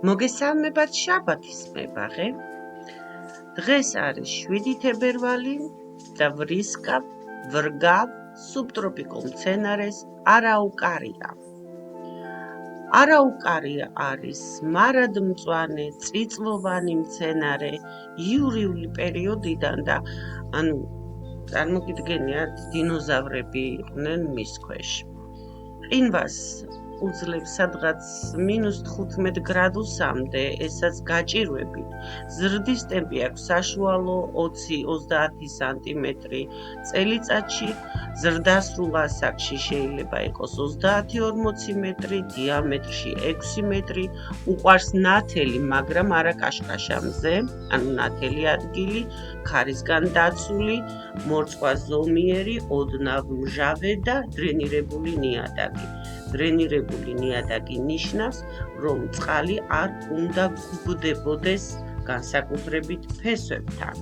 მოგესალმებათ შაბათის მებაღე. დღეს არის 7 თებერვალი და ვრგავ სუბტროპიკულ მცენარეს არაუკარია. არაუკარია არის მარადმწვანე წიწვოვანი მცენარე იურიული პერიოდიდან და წარმოგიდგენიათ დინოზავრები იყვნენ მის ქვეშ. ყინვას უძლებს სადღაც -15 გრადუსამდე, ესაც გაჭირვებით. ზრდის ტემპი აქვს საშუალო 20-30 სანტიმეტრი წელიწადში, ზრდასრულ ასაკში შეიძლება იყოს 30-40 მეტრი, დიამეტრში 6 მეტრი, უყვარს ნათელი, მაგრამ არა კაშკაშამზე, ნათელი ადგილი, ქარისგან დაცული, მორწყვა ზომიერი, ოდნავ მჟავე და დრენირებული ნიადაგი. დრენირებული ნიადაგი ნიშნავს, რომ წყალი არ უნდა გვხვდებოდეს განსაკუთრებით ფესვებთან.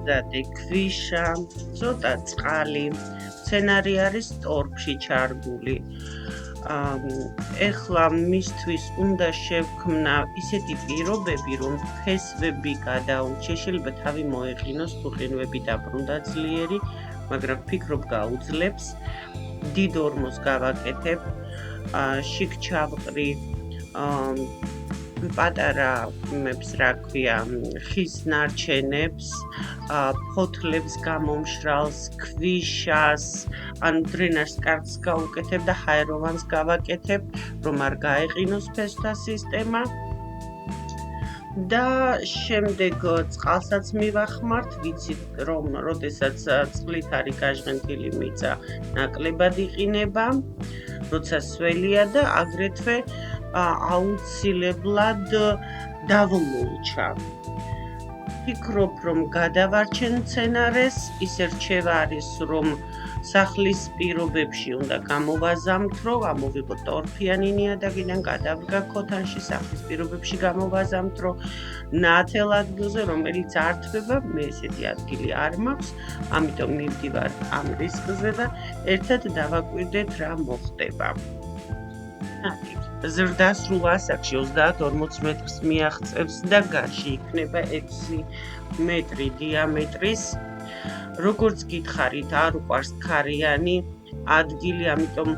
ზადი ქვიშა, ცოტა წყალი, მცენარე არის ტორფში ჩარგული. ეხლა მისთვის უნდა შევქმნა ისეთი პირობები, რომ ფესვები გადაურჩე, შეიძლება თავი მოეყინოს, თუ ყინვები დაბრუნდა ძლიერი, მაგრამ ვფიქრობ გაუძლებს. დიდ ორმოს გავაკეთებ, შიგ ჩავყრი პატარა ხის ნარჩენებს, ფოთლებს გამომშრალს, ქვიშას, დრენაჟს კარგს გავუკეთებ და ჰაეროვანს გავაკეთებ, რომ არ გაეყინოს ფესვთა სისტემა. და შემდეგ წყალსაც მივახმართ, ვიცით რომ როდესაც წყლით არის გაჟღენთილი მიწა, ნაკლებად იყინება, როცა სველია და აგრეთვე აუცილებლად დავმულჩა. ვფიქრობ, რომ გადავარჩენ მცენარეს, ის რჩევა არის, რომ სახლის პირობებში უნდა გამოვაზამთრო, ამოვიღო ტორფიანი ნიადაგიდან, გადავდგა ქოთანში, სახლის პირობებში გამოვაზამთრო, ნათელ ადგილზე, რომელიც ართვება, მე ესეთი ადგილი არ მაქვს, ამიტომ მივდივარ ამ რისკზე და ერთად დავაკვირდეთ რა მოხდება. ზრდასრულ ასაკში 30-40 მეტრს მიაღწევს და გარში იქნება 6 მეტრი დიამეტრის. როგორც გითხარით, არ უყვარს ქარიანი ადგილი, ამიტომ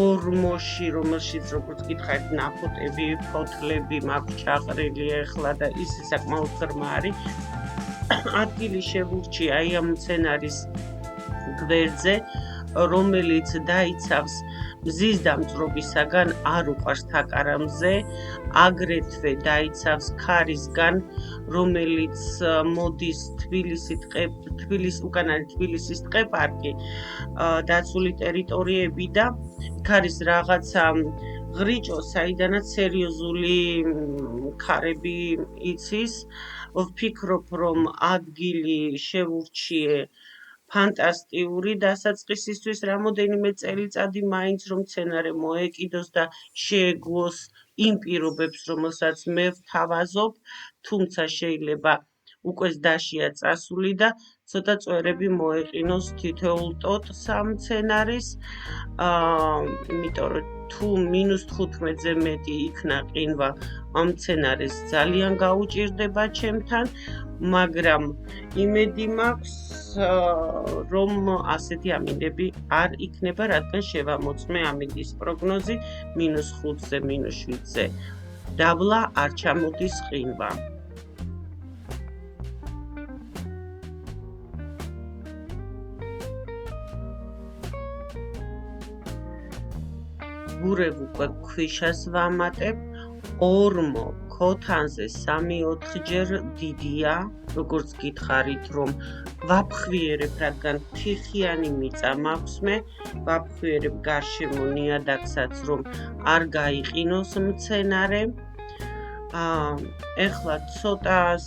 ორმოში, რომელშიც როგორც გითხარით, ნაფოტები, ფოთლები მაქვს ჩაყრილი ეხლა და ის საკმაოდ ღრმა არის. ადგილი შევურჩი აი ამ მცენარის გვერდზე, რომელიც დაიცავს მზის დამწვრობისაგან, არ უყვარს თაკარამზე, აგრეთვე დაიცავს ქარისგან, რომელიც მოდის უკან არის თბილისის ტყეპარკი, დაცული ტერიტორიები და იქ არის რაღაცა ღრიჭო, საიდანაც სერიოზული ქარები იცის. ვფიქრობ, რომ ადგილი შევურჩიე ფანტასტიკური დასაწყისისთვის, რამოდენიმე წელიწადი მაინც რომ მცენარე მოეკიდოს და შეეგუოს იმ პირობებს, რომელსაც მე ვთავაზობ, თუმცა შეიძლება უკვე დასშია წასული და ცოტა წვერები მოეყინოს თითოეულ ტოტს ამ მცენარის, იმიტომ რომ თუ -15-ზე მეტი იქნა ყინვა, ამ მცენარეს ძალიან გაუჭირდება ჩემთან, მაგრამ იმედი მაქვს, რომ ასეთი ამინდები არ იქნება, რადგან შევამოწმე ამინდის პროგნოზი -5-ზე, -7-ზე. დაბლა არ ჩამოდის ყინვა. ბურებ უკვე ქვიშას ვამატებ, ორმო ქოთანზე 3-4 ჯერ დიდია, როგორც გითხარით, რომ ვაფხვიერებ, რადგან თიხიანი მიწა მაქვს მე, ვაფხვიერებ გარშემო ნიადაგსაც, რომ არ გაიყინოს მცენარე. ეხლა ცოტას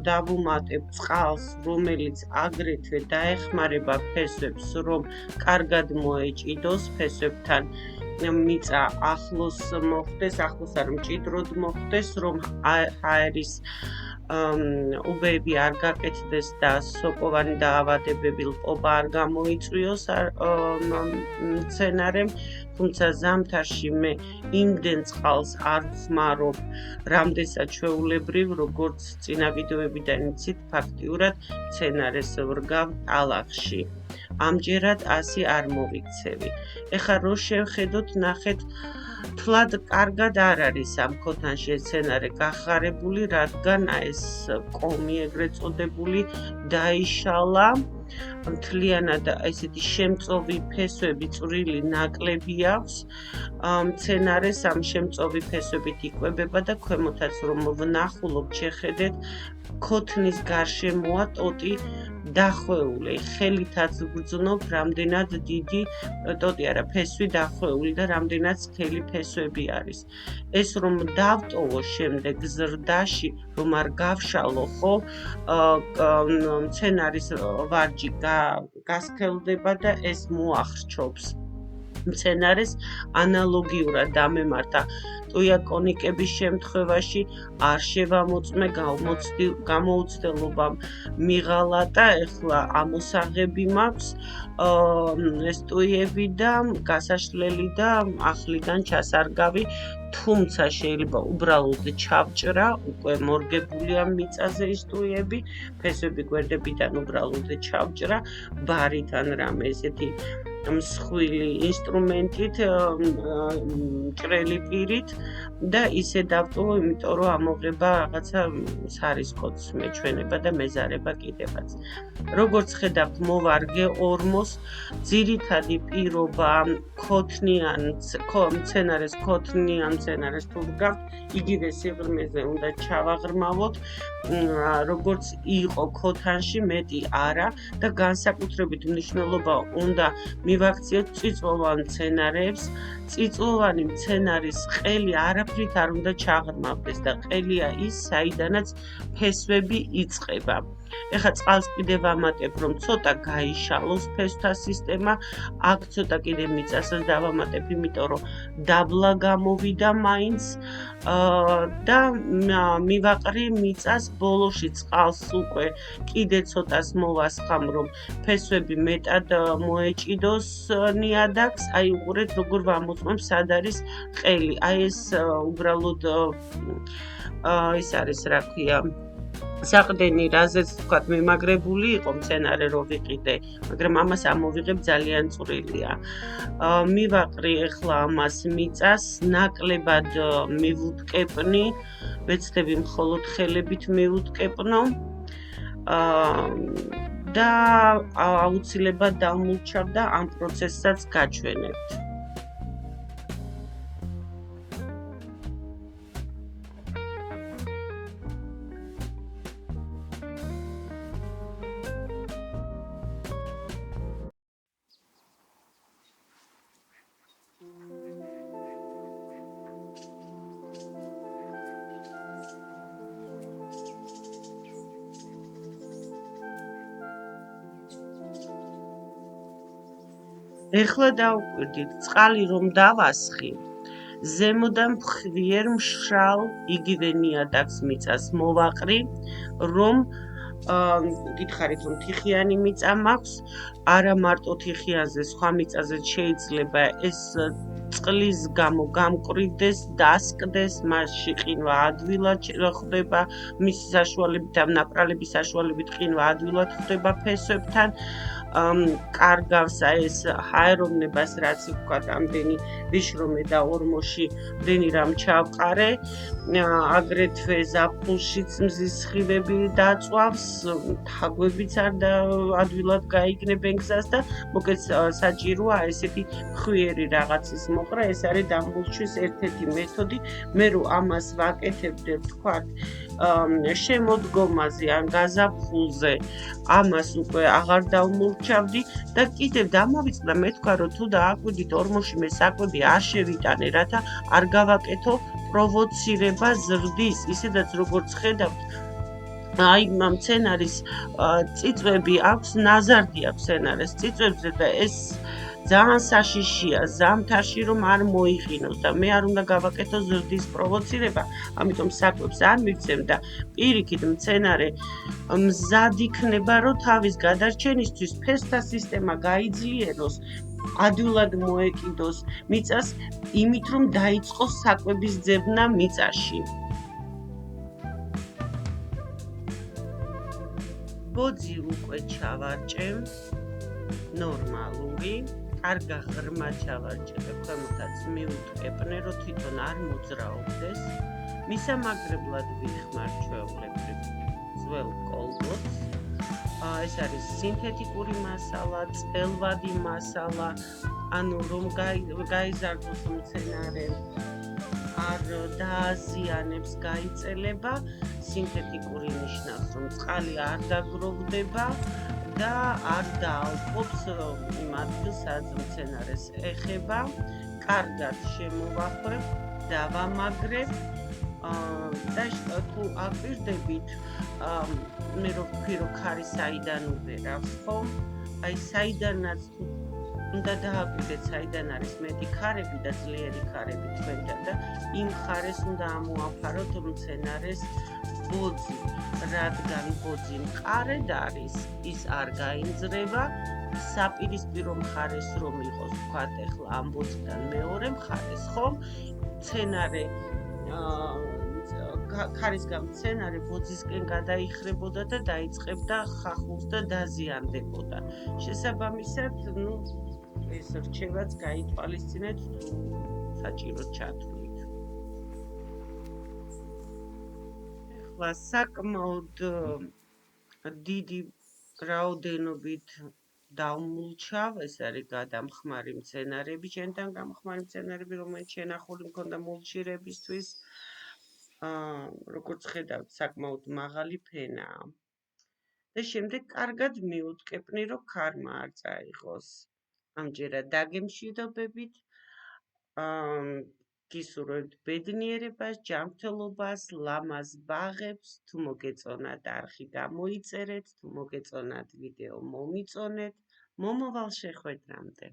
დავუმატებ წყალს, რომელიც აგრეთვე დაეხმარება ფესვებს, რომ კარგად მოეჭიდოს ფესვებთან. მიწა ახლოს მოხდეს, ახლოს არ მჭიდროდ მოხდეს, რომ ჰაერის უბეები არ გაკეთდეს და სოკოვანი დაავადებები ლპობა არ გამოიწვიოს მცენარემ, თუმცა ზამთარში მე იმდენ წყალს არ ვხმარობ, რამდენსაც ჩვეულებრივ, როგორც წინა ვიდეოებიდან იცით, ფაქტიურად მცენარეს ვრგავ ტალახში. ამჯერად ასე არ მოვიქცევი. ეხლა რო შევხედოთ, ნახეთ, თვლად კარგად არ არის ამ ქოთანში მცენარე გახარებული, რადგან ეს კომი ეგრეთ წოდებული დაიშალა. მთლიანად ესეთი შემწოვი ფესვები წვრილი ნაკლები აქვს. მცენარეს ამ შემწოვი ფესვებით იკვებება და ქვემოთაც რომ ვნახულობთ, შეხედეთ, ქოთნის გარშემოა ტოტი დახვეული, ხელითაც ვგრძნობ, რამდენად დიდი ტოტი არა, ფესვი დახვეული და რამდენად სქელი ფესვები არის. ეს რომ დავტოვო შემდეგ ზრდაში, რომ არ გავშალო, ხო, მცენარის ვარჯი გასქელდება და ეს მოახრჩობს. მცენარეს ანალოგიურად დამემართა ტუიაკონიკების შემთხვევაში არ შევამოწმე გამოუცდელობამ მიღალატა, ეხლა ამოსაღები მაქვს ეს ტუიები და გასაშლელი და ახლიდან ჩასარგავი, თუმცა შეიძლება უბრალოდ ჩავჭრა, უკვე მორგებულია მიწაზე ის ტუიები, ფესვები გვერდებიდან უბრალოდ ჩავჭრა, ბარით ან რამე ესეთი მსხვილი ინსტრუმენტით, ჭრელი პირით და ისე დავტოვო, იმიტომ რომ ამოღება რაღაცა სარისკოც მეჩვენება და მეზარება კიდევაც. როგორც ხედავთ, მოვარგე ორმოს, ძირითადი პირობა მცენარეს თუ ვგავთ, იგივე სიღრმეზე უნდა ჩავაღრმავოთ, როგორც იყო ქოთანში, მეტი არა და განსაკუთრებით მნიშვნელობა უნდა მივაქციოთ წიწვოვან მცენარეებს. წიწვოვანი მცენარის ყელი არაფრით არ უნდა ჩაღრმავდეს და ყელია ის, საიდანაც ფესვები იწყება. ეხლა წყალს კიდევ ვამატებ, რომ ცოტა გაიშალოს ფესვთა სისტემა, აქ ცოტა კიდევ მიწასაც დავამატებ, იმიტომ რომ დაბლა გამოვიდა მაინც და მივაყრი მიწას ბოლოში წყალს უკვე კიდე ცოტას მოვასხამ, რომ ფესვები მეტად მოეჭიდოს ნიადაგს. აი უყურეთ, როგორ ვამოწმებ, სად არის ყელი. აი ეს უბრალოდ ის არის, რა ქვია, საყდენი, რაზეც თქვათ მემაგრებული იყო მცენარე რო ვიყიდე, მაგრამ ამას ამოვიღებ ძალიან წვრილია. მივაყრი ეხლა ამას მიწას, ნაკლებად მივუტკეპნი, ვეცდები მხოლოდ ხელებით მივუტკეპნო და აუცილებლად დავმულჩავ და ამ პროცესსაც გაჩვენებთ. ეხლა დავკვირდით, წყალი რომ დავასხი, ზემოდან მხვიერ მშრალ იგივე ნიადაგს მიწას მოვაყრი, რომ გითხარით, რომ თიხიანი მიწა მაქვს, არა მარტო თიხიანზე, სხვა მიწაზე შეიძლება ეს წყლის გამო გამკვრივდეს, დასკდეს, მასში ყინვა ადვილად ხდება, მისი საშუალებით და ნაპრალების საშუალებით ყინვა ადვილად ხდება ფესვებთან. კარგავს ეს ჰაეროვნებას, რაც ვქვა, ამდენი ვიშრომე და ორმოში ამდენი რამ ჩავყარე, აგრეთვე ზაფხულშიც მზის სხივები დაწვავს, თაგვებიც არ ადვილად გაიგნებენ გზას და მოკეთ საჭიროა ესეთი ხვიერი რაღაცის მოყრა, ეს არის დამულჩვის ერთ-ერთი მეთოდი. მე რო ამას ვაკეთებდე, ვთქვათ, შემოდგომაზე ან გაზაფხულზე, ამას უკვე აღარ დავმურჩავდი და კიდევ დამოვიწყდა, მე თქვა, რომ თუ დააკვირდით ორმოში მე საკვები არ შევიტანე, რათა არ გავაკეთო პროვოცირება ზრდის, ისედაც როგორც ხედავთ, აი მცენარის წიწვები აქვს, ნაზარდი აქვს მცენარეს წიწვებზე და ეს ძალიან საშიშია ზამთარში რომ არ მოიყინოს და მე არ უნდა გავაკეთო ზრდის პროვოცირება, ამიტომ საკვებს არ მივცემ და პირიქით მცენარე მზად იქნება რომ თავის გადარჩენისთვის ფესთა სისტემა გაიძლიეროს, ადვილად მოეკიდოს მიწას, იმით რომ დაიწყოს საკვების ძებნა მიწაში. ბოძი უკვე ჩავარჭე, ნორმალური, კარგა ღრმა ჩავარჭე და ქვემოთაც მივუტყეპნე, რომ თვითონ არ მოძრაობდეს. მისამაგრებლად ვიხმარ ჩვეულებრივ ძველ კოლგოტს. ეს არის სინთეთიკური მასალა, წელვადი მასალა, ანუ რომ გაიზარდოს მცენარე, არ დააზიანებს, გაიწელება. სინთეთიკური ნიშნავს, რომ წყალი არ დაგროვდება და არ დაალპობს იმ ადგილს, სადაც მცენარეს ეხება. კარგად შემოვახვევ, დავამაგრებ და თუ აკვირდებით, მე რო ვქვი, რომ ქარი საიდან უბერავს, ხო? აი საიდანაც უნდა დააკვირდეთ, საიდან არის მეტი ქარები და ძლიერი ქარები თქვენთან და იმ ხარეს უნდა ამოაფაროთ მცენარეს ბოძი, რადგან ბოძი მყარედ არის, ის არ გაინძრება. საპირისპირო მხარეს რომ იყოს, ვთქვათ, ახლა ამ ბოძიდან მეორე მხარეს, ხო? მცენარე ქარისგან მცენარე ბოძისკენ გადაიხრებოდა და დაიწყებდა ხახულს და დაზიანდებოდა. შესაბამისად, ეს რჩევაც გაითვალისწინეთ თუ საჭიროდ ჩათვლით. ახლა საკმაოდ დიდი რაოდენობით დავმულჩავ, ეს არის გადამხმარი მცენარები, შენთან გამხმარი მცენარები, რომელიც შენახული მქონდა მულჩირებისთვის. როგორც ხედავთ, საკმაოდ მაღალი ფენაა. და შემდეგ კარგად მივუტყეპნი, რომ ქარმა არ წაიღოს. ამჯერად დაგემშვიდობებით, გისურვებთ ბედნიერებას, ჯანმრთელობას, ლამაზ ბაღებს, თუ მოგეწონათ არხი გამოიწერეთ, თუ მოგეწონათ ვიდეო მომიწონეთ, მომავალ შეხვედრამდე.